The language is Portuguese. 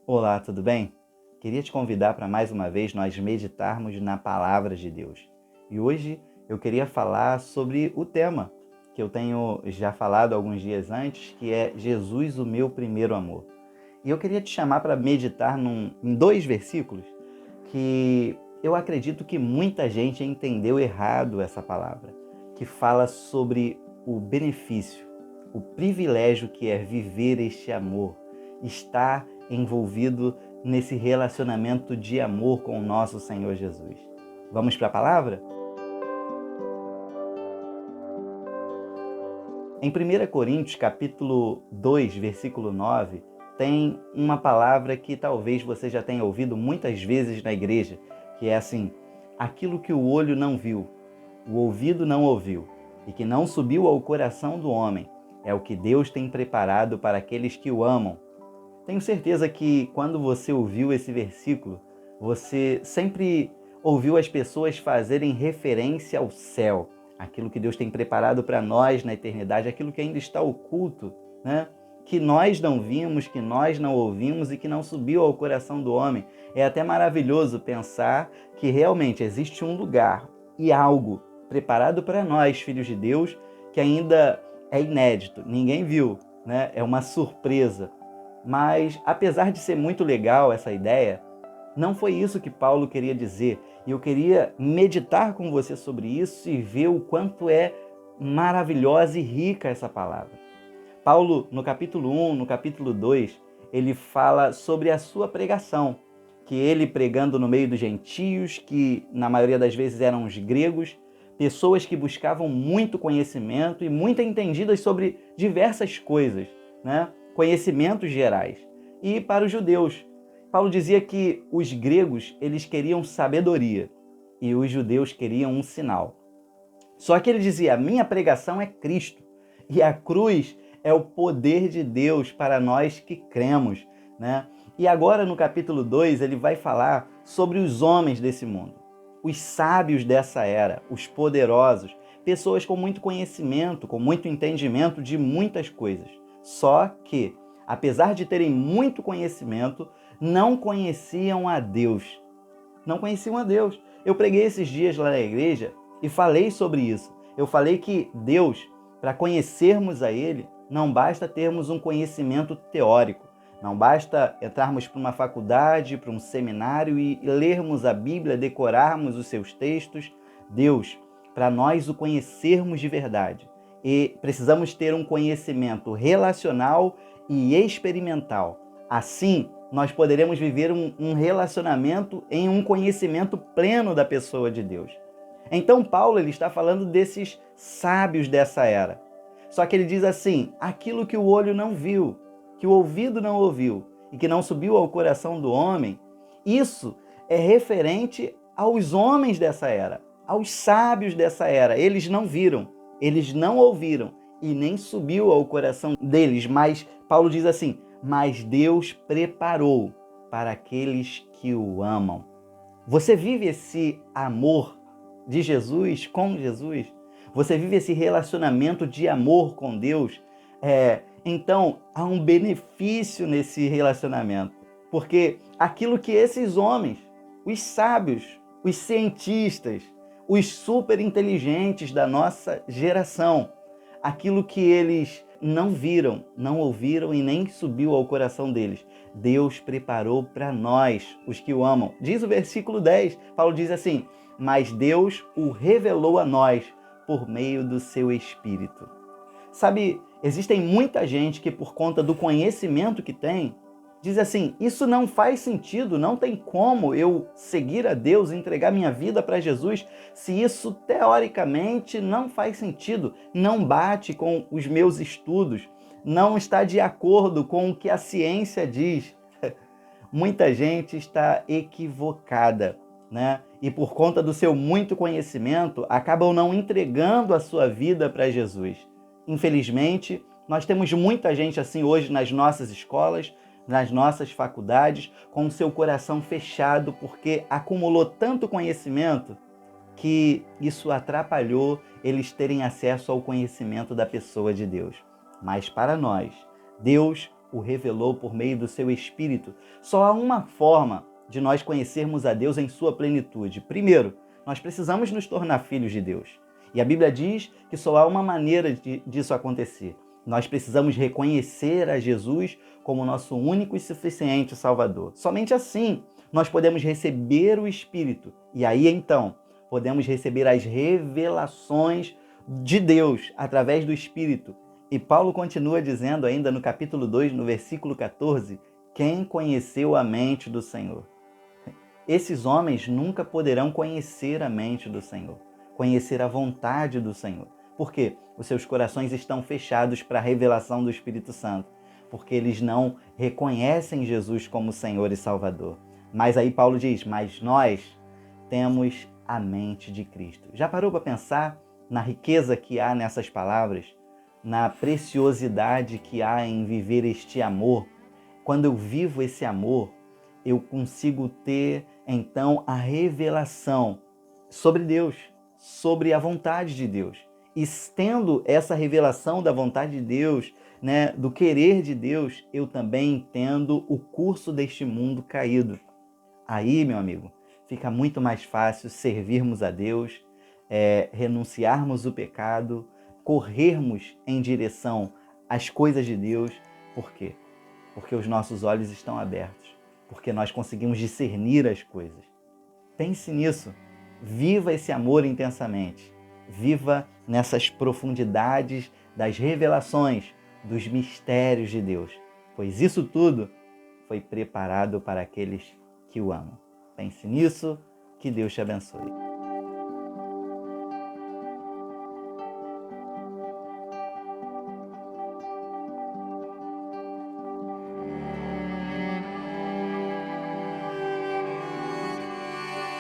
Olá, tudo bem? Queria te convidar para mais uma vez nós meditarmos na palavra de Deus. E hoje eu queria falar sobre o tema que eu tenho já falado alguns dias antes, que é Jesus, o meu primeiro amor. E eu queria te chamar para meditar em dois versículos que eu acredito que muita gente entendeu errado essa palavra, que fala sobre o benefício, o privilégio que é viver este amor, estar envolvido nesse relacionamento de amor com o nosso Senhor Jesus. Vamos para a palavra? Em 1 Coríntios, capítulo 2, versículo 9, tem uma palavra que talvez você já tenha ouvido muitas vezes na igreja, que é assim: aquilo que o olho não viu, o ouvido não ouviu, e que não subiu ao coração do homem, é o que Deus tem preparado para aqueles que o amam. Tenho certeza que quando você ouviu esse versículo, você sempre ouviu as pessoas fazerem referência ao céu, aquilo que Deus tem preparado para nós na eternidade, aquilo que ainda está oculto, né? Que nós não vimos, que nós não ouvimos e que não subiu ao coração do homem. É até maravilhoso pensar que realmente existe um lugar e algo preparado para nós, filhos de Deus, que ainda é inédito, ninguém viu, né? É uma surpresa. Mas, apesar de ser muito legal essa ideia, não foi isso que Paulo queria dizer. E eu queria meditar com você sobre isso e ver o quanto é maravilhosa e rica essa palavra. Paulo, no capítulo 1, no capítulo 2, ele fala sobre a sua pregação, que ele pregando no meio dos gentios, que na maioria das vezes eram os gregos, pessoas que buscavam muito conhecimento e muito entendidas sobre diversas coisas, né? Conhecimentos gerais. E para os judeus, Paulo dizia que os gregos eles queriam sabedoria e os judeus queriam um sinal. Só que ele dizia: a minha pregação é Cristo e a cruz é o poder de Deus para nós que cremos, né? E agora no capítulo 2 ele vai falar sobre os homens desse mundo, os sábios dessa era, os poderosos, pessoas com muito conhecimento, com muito entendimento de muitas coisas. Só que, apesar de terem muito conhecimento, não conheciam a Deus. Não conheciam a Deus. Eu preguei esses dias lá na igreja e falei sobre isso. Eu falei que Deus, para conhecermos a Ele, não basta termos um conhecimento teórico. Não basta entrarmos para uma faculdade, para um seminário e lermos a Bíblia, decorarmos os seus textos. Deus, para nós o conhecermos de verdade, e precisamos ter um conhecimento relacional e experimental. Assim, nós poderemos viver um relacionamento em um conhecimento pleno da pessoa de Deus. Então Paulo ele está falando desses sábios dessa era. Só que ele diz assim: aquilo que o olho não viu, que o ouvido não ouviu e que não subiu ao coração do homem, isso é referente aos homens dessa era, aos sábios dessa era. Eles não viram, eles não ouviram e nem subiu ao coração deles. Mas Paulo diz assim: mas Deus preparou para aqueles que o amam. Você vive esse amor de Jesus com Jesus? Você vive esse relacionamento de amor com Deus? Então, há um benefício nesse relacionamento. Porque aquilo que esses homens, os sábios, os cientistas, os super inteligentes da nossa geração, aquilo que eles não viram, não ouviram e nem subiu ao coração deles, Deus preparou para nós, os que o amam. Diz o versículo 10, Paulo diz assim: mas Deus o revelou a nós por meio do seu Espírito. Sabe, existem muita gente que por conta do conhecimento que tem, diz assim: isso não faz sentido, não tem como eu seguir a Deus, entregar minha vida para Jesus, se isso teoricamente não faz sentido, não bate com os meus estudos, não está de acordo com o que a ciência diz. Muita gente está equivocada, né? E por conta do seu muito conhecimento, acabam não entregando a sua vida para Jesus. Infelizmente, nós temos muita gente assim hoje nas nossas escolas, nas nossas faculdades, com o seu coração fechado porque acumulou tanto conhecimento que isso atrapalhou eles terem acesso ao conhecimento da pessoa de Deus. Mas para nós, Deus o revelou por meio do seu Espírito. Só há uma forma de nós conhecermos a Deus em sua plenitude. Primeiro, nós precisamos nos tornar filhos de Deus. E a Bíblia diz que só há uma maneira disso acontecer. Nós precisamos reconhecer a Jesus como nosso único e suficiente Salvador. Somente assim nós podemos receber o Espírito. E aí então podemos receber as revelações de Deus através do Espírito. E Paulo continua dizendo ainda no capítulo 2, no versículo 14, quem conheceu a mente do Senhor? Esses homens nunca poderão conhecer a mente do Senhor, conhecer a vontade do Senhor. Por quê? Os seus corações estão fechados para a revelação do Espírito Santo, porque eles não reconhecem Jesus como Senhor e Salvador. Mas aí Paulo diz, mas nós temos a mente de Cristo. Já parou para pensar na riqueza que há nessas palavras? Na preciosidade que há em viver este amor? Quando eu vivo esse amor, eu consigo ter, então, a revelação sobre Deus, sobre a vontade de Deus. E tendo essa revelação da vontade de Deus, né, do querer de Deus, eu também entendo o curso deste mundo caído. Aí, meu amigo, fica muito mais fácil servirmos a Deus, renunciarmos o pecado, corrermos em direção às coisas de Deus. Por quê? Porque os nossos olhos estão abertos, porque nós conseguimos discernir as coisas. Pense nisso, viva esse amor intensamente, viva nessas profundidades das revelações, dos mistérios de Deus, pois isso tudo foi preparado para aqueles que o amam. Pense nisso, que Deus te abençoe.